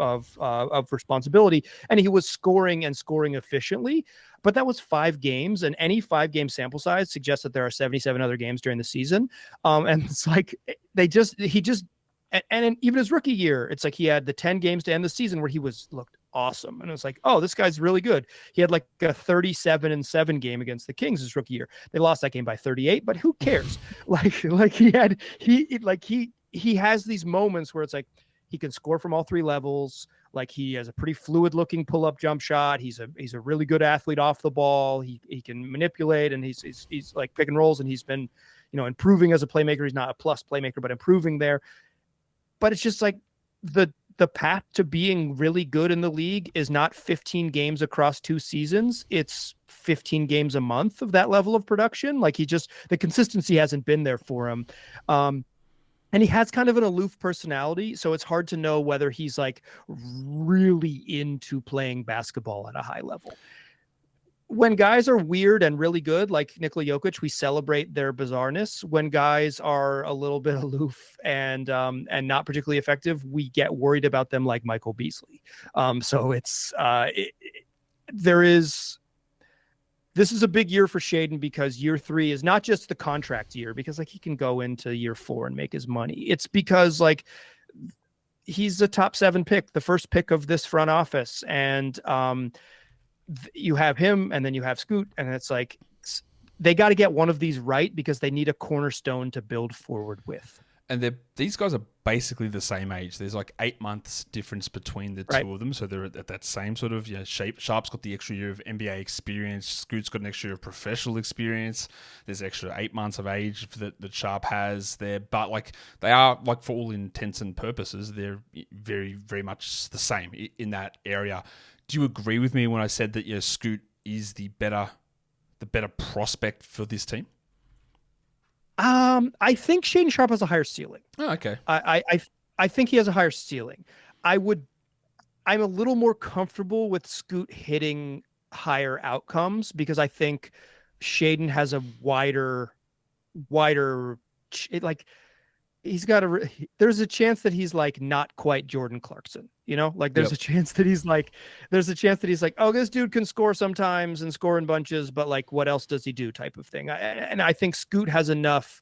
S4: responsibility. And he was scoring efficiently. But that was 5 games, and any 5-game sample size suggests that there are 77 other games during the season. And it's like and even his rookie year, it's like he had the 10 games to end the season where he looked awesome. And it's like, oh, this guy's really good. He had like a 37-7 game against the Kings his rookie year. They lost that game by 38, but who cares? He has these moments where it's like he can score from all 3 levels. Like, he has a pretty fluid looking pull-up jump shot. He's a really good athlete off the ball. He can manipulate, and he's like pick and rolls, and he's been, improving as a playmaker. He's not a plus playmaker, but improving there. But it's just like the path to being really good in the league is not 15 games across 2 seasons. It's 15 games a month of that level of production. Like, the consistency hasn't been there for him. And he has kind of an aloof personality, so it's hard to know whether he's like really into playing basketball at a high level. When guys are weird and really good, like Nikola Jokic, we celebrate their bizarreness. When guys are a little bit aloof and not particularly effective, we get worried about them, like Michael Beasley. So this is a big year for Shaedon, because year 3 is not just the contract year, because like he can go into year 4 and make his money. It's because like he's a top 7 pick, the first pick of this front office. And you have him, and then you have Scoot, and it's like they got to get one of these right, because they need a cornerstone to build forward with.
S1: And these guys are basically the same age. There's like 8 months difference between the two of them. So they're at that same sort of shape. Sharpe's got the extra year of NBA experience. Scoot's got an extra year of professional experience. There's extra 8 months of age that Sharpe has there. But like, they are, like, for all intents and purposes, they're very, very much the same in that area. Do you agree with me when I said that Scoot is the better prospect for this team?
S4: I think Shaedon Sharpe has a higher ceiling.
S1: Oh, okay.
S4: I think he has a higher ceiling. I'm a little more comfortable with Scoot hitting higher outcomes, because I think Shaedon has a wider, like, he's got there's a chance that he's like not quite Jordan Clarkson, like there's a chance that he's like, oh, this dude can score sometimes and score in bunches, but like, what else does he do, type of thing. And I think Scoot has enough,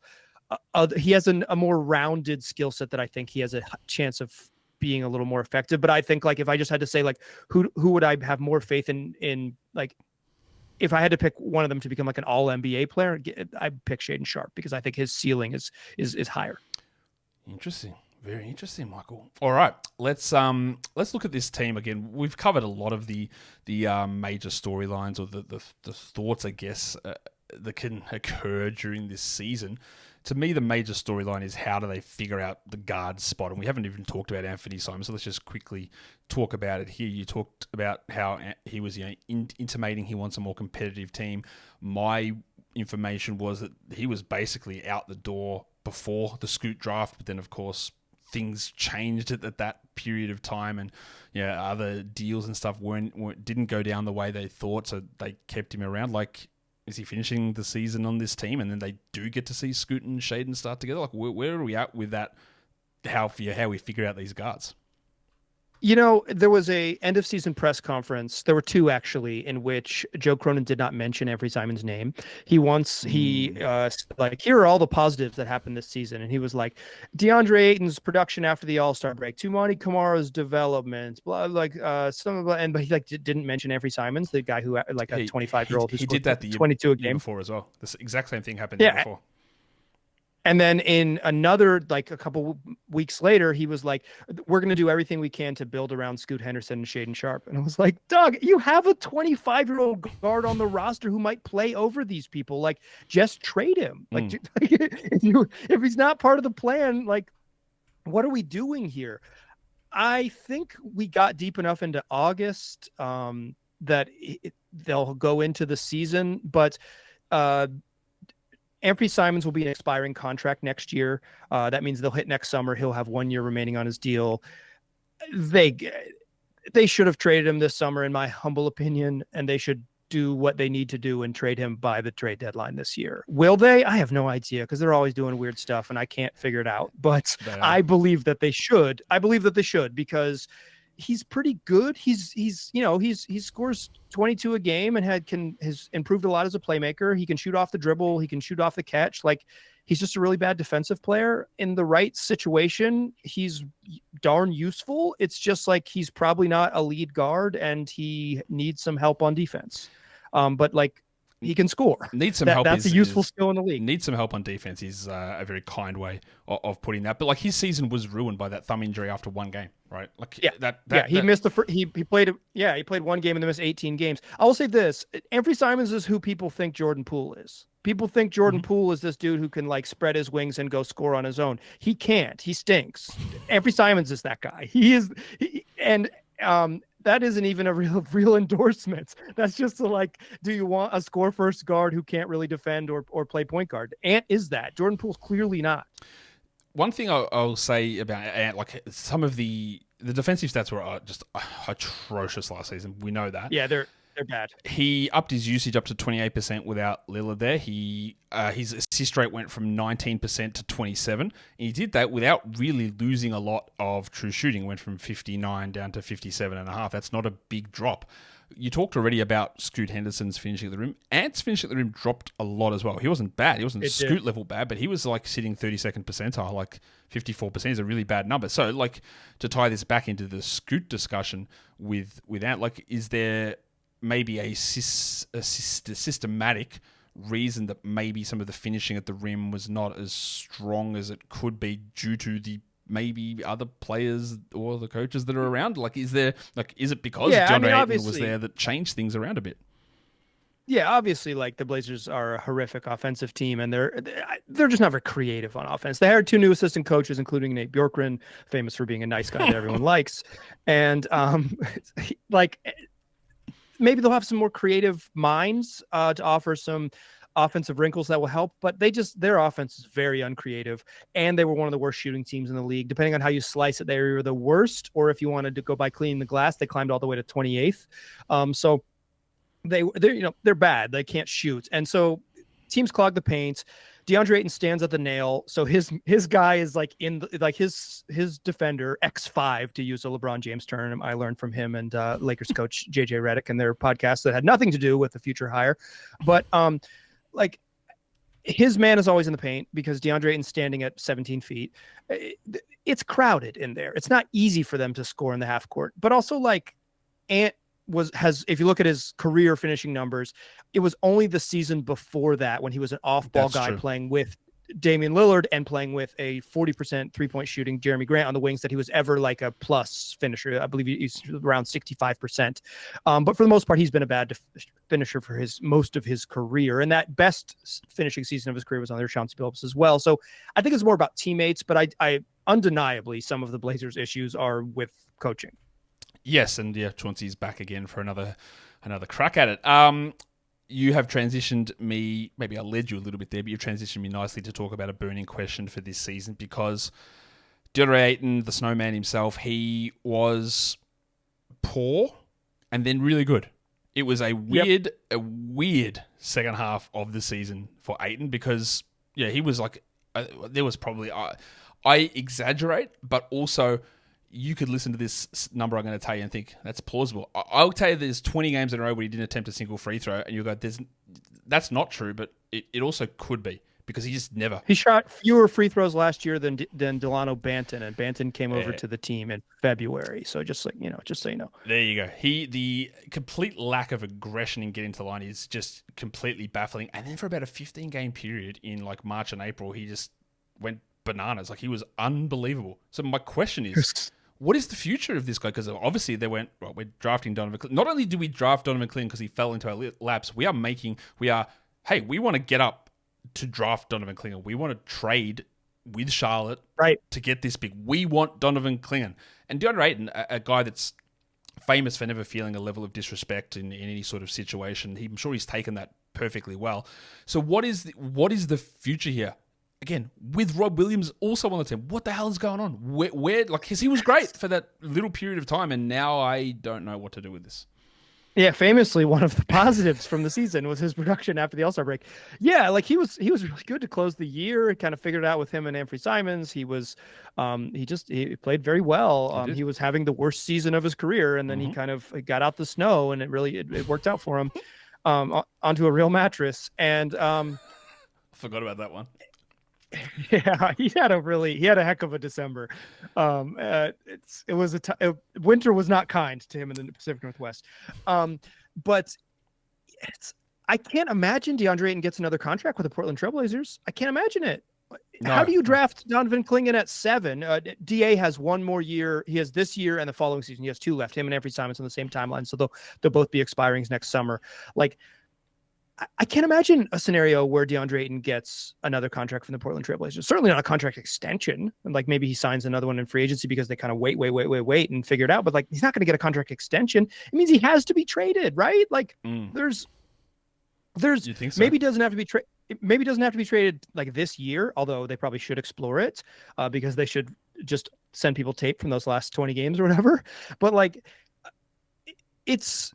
S4: he has a more rounded skill set that I think he has a chance of being a little more effective. But I think, like, if I just had to say, like, who would I have more faith in, like, if I had to pick one of them to become like an all NBA player, I'd pick Shaedon Sharpe, because I think his ceiling is higher.
S1: Interesting. Very interesting, Michael. All right, let's look at this team again. We've covered a lot of the major storylines, or the thoughts, I guess, that can occur during this season. To me, the major storyline is, how do they figure out the guard spot? And we haven't even talked about Anfernee Simons, so let's just quickly talk about it here. You talked about how he was intimating he wants a more competitive team. My information was that he was basically out the door before the Scoot draft, but then of course things changed at that period of time, and other deals and stuff didn't go down the way they thought, so they kept him around. Like, is he finishing the season on this team, and then they do get to see Scoot and Shaedon start together? Like, where are we at with that? How we figure out these guards?
S4: There was a end of season press conference. There were two actually, in which Joe Cronin did not mention Anfernee Simons' name. He here are all the positives that happened this season, and he was like, DeAndre Ayton's production after the All-Star break, Tumani Kamara's development, but he didn't mention Anfernee Simons, the guy who a 25-year-old who
S1: did that the
S4: 22 a
S1: year
S4: game
S1: before as well. The exact same thing happened the year before.
S4: And then in another, a couple weeks later, he was like, we're going to do everything we can to build around Scoot Henderson and Shaedon Sharpe. And I was like, Doug, you have a 25-year-old guard on the roster who might play over these people. Like, just trade him. If he's not part of the plan, what are we doing here? I think we got deep enough into August that they'll go into the season, but Anfernee Simons will be an expiring contract next year. That means they'll hit next summer. He'll have 1 year remaining on his deal. They should have traded him this summer, in my humble opinion, and they should do what they need to do and trade him by the trade deadline this year. Will they? I have no idea, because they're always doing weird stuff and I can't figure it out. But I believe that they should. Because he's pretty good. He scores 22 a game and has improved a lot as a playmaker. He can shoot off the dribble. He can shoot off the catch. He's just a really bad defensive player. In the right situation, he's darn useful. It's just he's probably not a lead guard and he needs some help on defense. But he can score.
S1: Needs some help.
S4: That's a useful skill in the league.
S1: Needs some help on defense is a very kind way of putting that. But his season was ruined by that thumb injury after one game, right? He missed he played. Yeah, he played one game and then missed 18 games. I will say this: Anfernee Simons is who people think Jordan Poole is. People think Jordan Poole is this dude who can spread his wings and go score on his own. He can't. He stinks. Anfernee Simons is that guy. That isn't even a real endorsement. That's just do you want a score first guard who can't really defend or play point guard? Ant is that. Jordan Poole's clearly not. One thing I'll say about Ant, some of the defensive stats were just atrocious last season. We know that.
S4: Yeah, they're bad.
S1: He upped his usage up to 28% without Lillard there. His assist rate went from 19% to 27%. And he did that without really losing a lot of true shooting. It went from 59 down to 57.5. That's not a big drop. You talked already about Scoot Henderson's finishing at the rim. Ant's finishing at the rim dropped a lot as well. He wasn't bad. He wasn't Scoot level bad, but he was sitting 32nd percentile, 54% is a really bad number. So to tie this back into the Scoot discussion with Ant, is there maybe a systematic reason that maybe some of the finishing at the rim was not as strong as it could be due to the maybe other players or the coaches that are around? Is it because DeAndre Ayton was there that changed things around a bit?
S4: Yeah, obviously, the Blazers are a horrific offensive team, and they're just not very creative on offense. They hired two new assistant coaches, including Nate Bjorkgren, famous for being a nice guy that everyone likes, and maybe they'll have some more creative minds to offer some offensive wrinkles that will help, but their offense is very uncreative, and they were one of the worst shooting teams in the league. Depending on how you slice it, they were the worst, or if you wanted to go by cleaning the glass, they climbed all the way to 28th. So they're bad. They can't shoot, and so teams clog the paint. DeAndre Ayton stands at the nail, so his guy is his defender X5, to use a LeBron James term I learned from him and Lakers coach JJ Redick in their podcast that had nothing to do with the future hire, but his man is always in the paint because DeAndre Ayton's standing at 17 feet. It's crowded in there. It's not easy for them to score in the half court, but also Ant if you look at his career finishing numbers, it was only the season before that when he was an off-ball guy playing with Damian Lillard and playing with a 40% three-point shooting Jeremy Grant on the wings that he was ever a plus finisher. I believe he's around 65%. But for the most part, he's been a bad finisher for most of his career. And that best finishing season of his career was under Chauncey Billups as well. So I think it's more about teammates, but I undeniably, some of the Blazers' issues are with coaching.
S1: Yes, and Chauncey's back again for another crack at it. you have transitioned me, maybe I led you a little bit there, but you've transitioned me nicely to talk about a burning question for this season, because Deandre Ayton, the snowman himself, he was poor and then really good. It was a weird second half of the season for Ayton, because he was like, there was probably, I exaggerate, but also you could listen to this number I'm going to tell you and think that's plausible. I'll tell you there's 20 games in a row where he didn't attempt a single free throw, and you'll go, that's not true, but it also could be, because he just never.
S4: He shot fewer free throws last year than Delano Banton, and Banton came over to the team in February. So just so you know.
S1: There you go. The complete lack of aggression in getting to the line is just completely baffling. And then for about a 15-game period in like March and April, he just went bananas. Like, he was unbelievable. So my question is, what is the future of this guy? Because obviously they went, well, we're drafting Donovan Clinton. Not only did we draft Donovan Clinton because he fell into our laps, we want to get up to draft Donovan Clinton. We want to trade with Charlotte to get this big. We want Donovan Clinton. And Deandre Ayton, a guy that's famous for never feeling a level of disrespect in any sort of situation. I'm sure he's taken that perfectly well. So what is the future here? Again, with Rob Williams also on the team, what the hell is going on? Where because he was great for that little period of time, and now I don't know what to do with this.
S4: Yeah, famously, one of the positives from the season was his production after the All-Star break. Yeah, like he was really good to close the year. Kind of figured it out with him and Anfernee Simons. He was, he played very well. He was having the worst season of his career, and then he kind of got out the snow, and it worked out for him, onto a real mattress. And
S1: forgot about that one.
S4: Yeah, he had a heck of a December. Winter was not kind to him in the Pacific Northwest. But I can't imagine DeAndre Ayton gets another contract with the Portland Trailblazers. I can't imagine it. How do you draft Donovan Clingan at 7? DA has one more year. He has this year and the following season. He has 2 left. Him and Anfernee Simons on the same timeline, so they'll both be expiring next summer. Like, I can't imagine a scenario where DeAndre Ayton gets another contract from the Portland Trailblazers. Certainly not a contract extension. And like maybe he signs another one in free agency because they kind of wait and figure it out. But like, he's not going to get a contract extension. It means he has to be traded, right? Like there's
S1: you think so?
S4: Maybe doesn't have to be traded. Maybe doesn't have to be traded like this year, although they probably should explore it because they should just send people tape from those last 20 games or whatever. But like, it's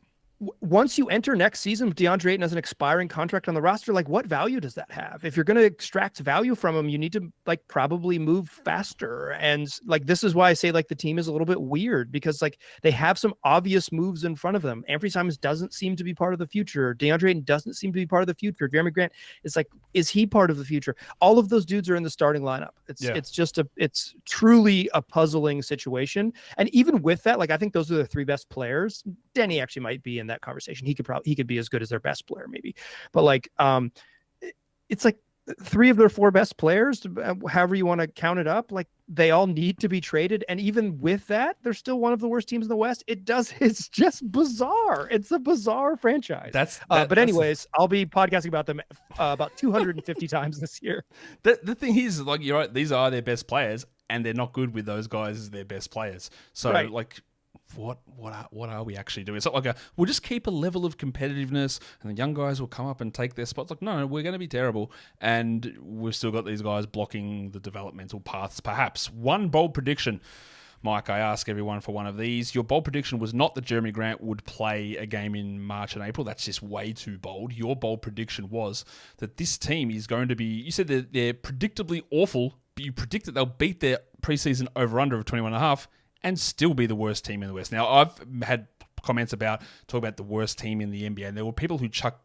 S4: once you enter next season with DeAndre Ayton as an expiring contract on the roster, like what value does that have? If you're going to extract value from him, you need to like probably move faster. And like, this is why I say like the team is a little bit weird because like they have some obvious moves in front of them. Anfernee Simons doesn't seem to be part of the future. DeAndre Ayton doesn't seem to be part of the future. Jeremy Grant is like, is he part of the future? All of those dudes are in the starting lineup. It's truly a puzzling situation. And even with that, like, I think those are the 3 best players. Denny actually might be in that conversation. He could be as good as their best player maybe, but like it's like 3 of their 4 best players, however you want to count it up, like they all need to be traded. And even with that, they're still one of the worst teams in the West. It's just bizarre. It's a bizarre franchise. But anyways, I'll be podcasting about them about 250 times this year.
S1: The thing is, like, you're right, these are their best players and they're not good with those guys as their best players. So like, what are we actually doing? It's not like we'll just keep a level of competitiveness and the young guys will come up and take their spots. Like, no, we're going to be terrible. And we've still got these guys blocking the developmental paths, perhaps. One bold prediction, Mike, I ask everyone for one of these. Your bold prediction was not that Jeremy Grant would play a game in March and April. That's just way too bold. Your bold prediction was that this team is going to be, you said that they're predictably awful, but you predict that they'll beat their preseason over-under of 21.5 and still be the worst team in the West. Now, I've had comments talk about the worst team in the NBA, and there were people who chucked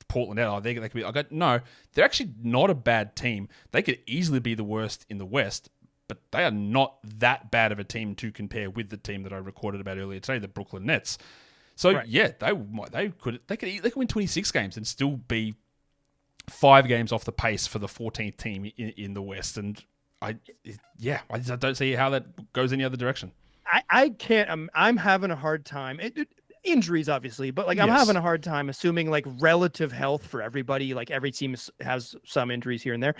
S1: Portland out. Oh, they could be. I go, no, they're actually not a bad team. They could easily be the worst in the West, but they are not that bad of a team to compare with the team that I recorded about earlier today, the Brooklyn Nets. So yeah, they could win 26 games and still be 5 games off the pace for the 14th team in the West. And I don't see how that goes any other direction.
S4: I can't. I'm having a hard time. Injuries, obviously, but like I'm having a hard time assuming like relative health for everybody. Like every team has some injuries here and there.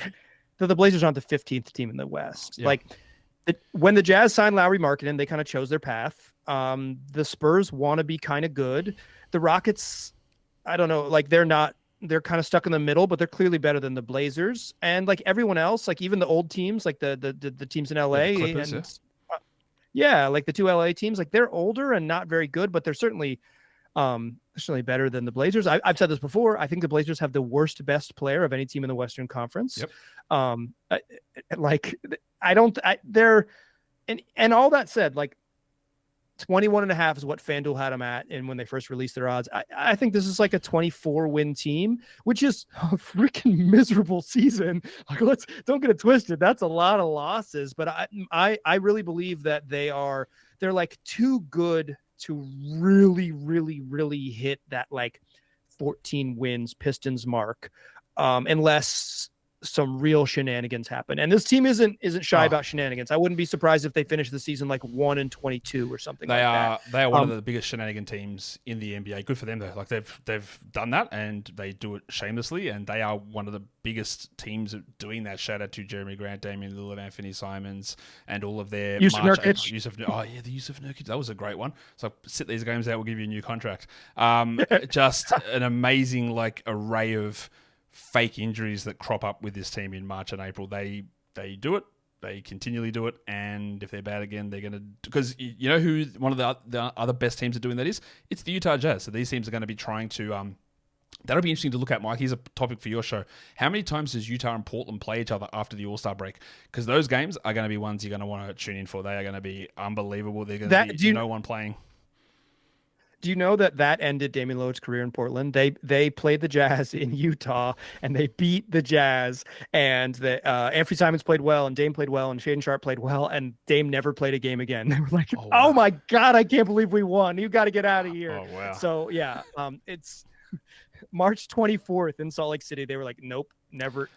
S4: So the Blazers aren't the 15th team in the West. Yeah. Like when the Jazz signed Lauri Markkanen, they kind of chose their path. The Spurs want to be kind of good. The Rockets, I don't know. Like they're not they're kind of stuck in the middle, but they're clearly better than the Blazers. And like everyone else, like even the old teams, like the teams in LA,
S1: the Clippers,
S4: and like the two LA teams, like they're older and not very good, but they're certainly better than the Blazers. I've said this before. I think the Blazers have the best player of any team in the Western Conference.
S1: Yep.
S4: They're and all that said, like 21.5 is what FanDuel had them at, and when they first released their odds, I think this is like a 24-win team, which is a freaking miserable season. Like, don't get it twisted. That's a lot of losses, but I really believe that they're like too good to really, really, really hit that like 14 wins Pistons mark, unless some real shenanigans happen. And this team isn't shy about shenanigans. I wouldn't be surprised if they finish the season like 1-22 or something. They are
S1: one of the biggest shenanigan teams in the NBA. Good for them though. Like they've done that and they do it shamelessly, and they are one of the biggest teams at doing that. Shout out to Jeremy Grant, Damian Lillard, Anfernee Simons, and all of their
S4: Yusuf Nurkic.
S1: The Yusuf Nurkic. That was a great one. So sit these games out, we'll give you a new contract. Just an amazing like array of fake injuries that crop up with this team in March and April. They do it. They continually do it. And if they're bad again, they're going to... Because you know who one of the other best teams are doing that is? It's the Utah Jazz. So these teams are going to be trying to... that'll be interesting to look at, Mike. Here's a topic for your show. How many times does Utah and Portland play each other after the All-Star break? Because those games are going to be ones you're going to want to tune in for. They are going to be unbelievable. They're going to be no one playing.
S4: Do you know that ended Damian Lillard's career in Portland? They played the Jazz in Utah and they beat the Jazz, and Anfernee Simons played well and Dame played well and Shaedon Sharpe played well, and Dame never played a game again. They were like, oh my God, I can't believe we won. You got to get out of here.
S1: Oh, wow.
S4: So yeah, it's March 24th in Salt Lake City. They were like, nope. Never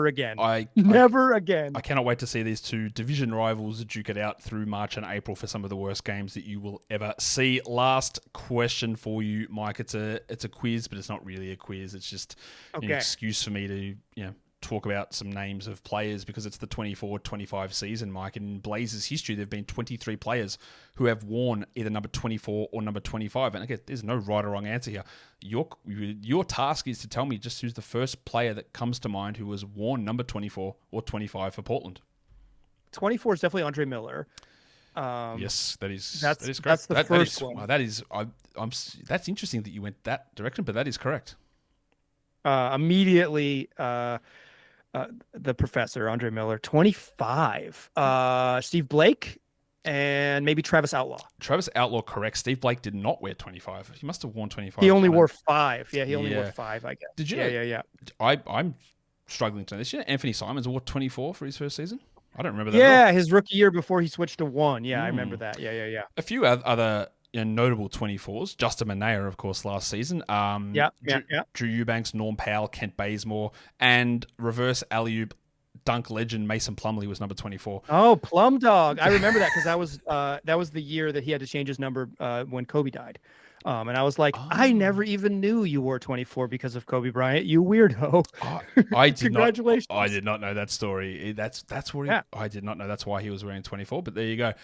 S4: again. Never again.
S1: I cannot wait to see these two division rivals duke it out through March and April for some of the worst games that you will ever see. Last question for you, Mike. It's a quiz, but it's not really a quiz. It's just an excuse for me to talk about some names of players, because it's the 24-25 season, Mike. And in Blazers history, there have been 23 players who have worn either number 24 or number 25. And again, there's no right or wrong answer here. Your task is to tell me just who's the first player that comes to mind who has worn number 24 or 25 for Portland.
S4: 24 is definitely Andre Miller.
S1: Yes, that is correct.
S4: That's the first one.
S1: Wow, that's interesting that you went that direction, but that is correct.
S4: Immediately, the professor, Andre Miller. 25. Steve Blake and maybe Travis Outlaw.
S1: Travis Outlaw, correct. Steve Blake did not wear 25. He must have worn 25.
S4: He only wore 5. Yeah, he only wore 5, I guess.
S1: Did you?
S4: Yeah.
S1: I'm struggling to know this year. Anfernee Simons wore 24 for his first season. I don't remember that.
S4: Yeah, his rookie year before he switched to 1. Yeah, I remember that. Yeah.
S1: A few other notable 24s. Justin Minaya, of course, last season. Drew Eubanks, Norm Powell, Kent Bazemore, and reverse alley-oop dunk legend Mason Plumlee was number 24.
S4: Oh, Plum Dog. I remember that because that was the year that he had to change his number when Kobe died. And I was like, I never even knew you wore 24 because of Kobe Bryant. You weirdo.
S1: I did
S4: Congratulations.
S1: I did not know that story. That's where I did not know that's why he was wearing 24. But there you go.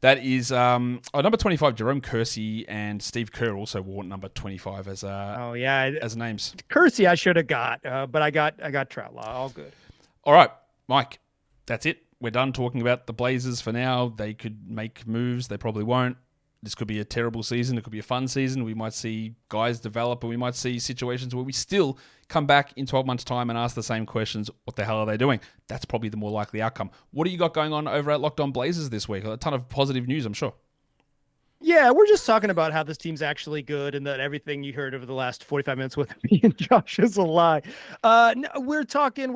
S1: That is number 25. Jerome Kersey and Steve Kerr also wore number 25 as as names.
S4: Kersey I should have got, but I got Troutlaw. All good.
S1: All right, Mike. That's it. We're done talking about the Blazers for now. They could make moves. They probably won't. This could be a terrible season. It could be a fun season. We might see guys develop, or we might see situations where we still come back in 12 months' time and ask the same questions. What the hell are they doing? That's probably the more likely outcome. What do you got going on over at Locked On Blazers this week? A ton of positive news, I'm sure.
S4: Yeah, we're just talking about how this team's actually good and that everything you heard over the last 45 minutes with me and Josh is a lie. We're starting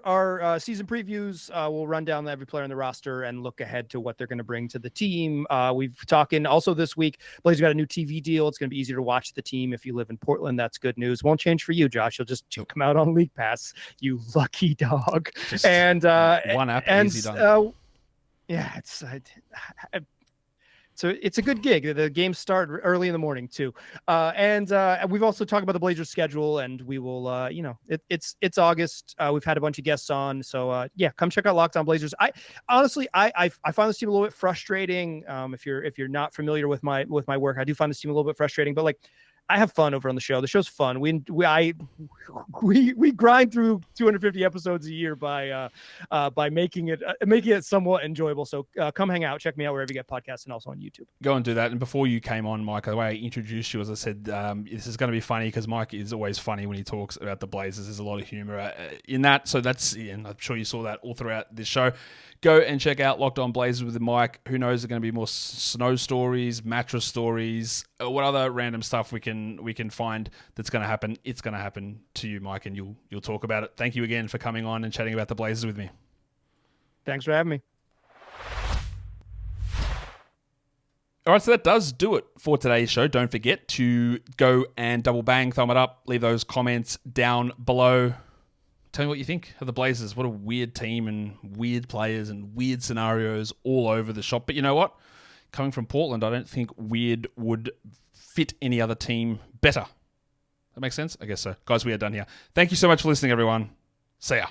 S4: our season previews. We'll run down every player on the roster and look ahead to what they're going to bring to the team. We've talking also this week, Blazers got a new TV deal. It's going to be easier to watch the team if you live in Portland. That's good news. Won't change for you, Josh. You'll just come out on League Pass, you lucky dog.
S1: Just
S4: and
S1: one app, easy done.
S4: So it's a good gig. The games start early in the morning too. And we've also talked about the Blazers schedule, and we will, it's August. We've had a bunch of guests on. So come check out Locked On Blazers. I honestly find this team a little bit frustrating. If you're not familiar with my work, I do find this team a little bit frustrating, but like, I have fun over on the show. The show's fun. We grind through 250 episodes a year by making it somewhat enjoyable. So come hang out, check me out wherever you get podcasts, and also on YouTube.
S1: Go and do that. And before you came on, Mike, the way I introduced you, as I said, this is going to be funny because Mike is always funny when he talks about the Blazers. There's a lot of humor in that. So and I'm sure you saw that all throughout this show. Go and check out Locked On Blazers with Mike. Who knows? There's going to be more snow stories, mattress stories, what other random stuff we can find that's going to happen. It's going to happen to you, Mike, and you'll talk about it. Thank you again for coming on and chatting about the Blazers with me.
S4: Thanks for having me.
S1: All right, so that does do it for today's show. Don't forget to go and double bang, thumb it up, leave those comments down below. Tell me what you think of the Blazers. What a weird team and weird players and weird scenarios all over the shop. But you know what? Coming from Portland, I don't think weird would fit any other team better. That makes sense? I guess so. Guys, we are done here. Thank you so much for listening, everyone. See ya.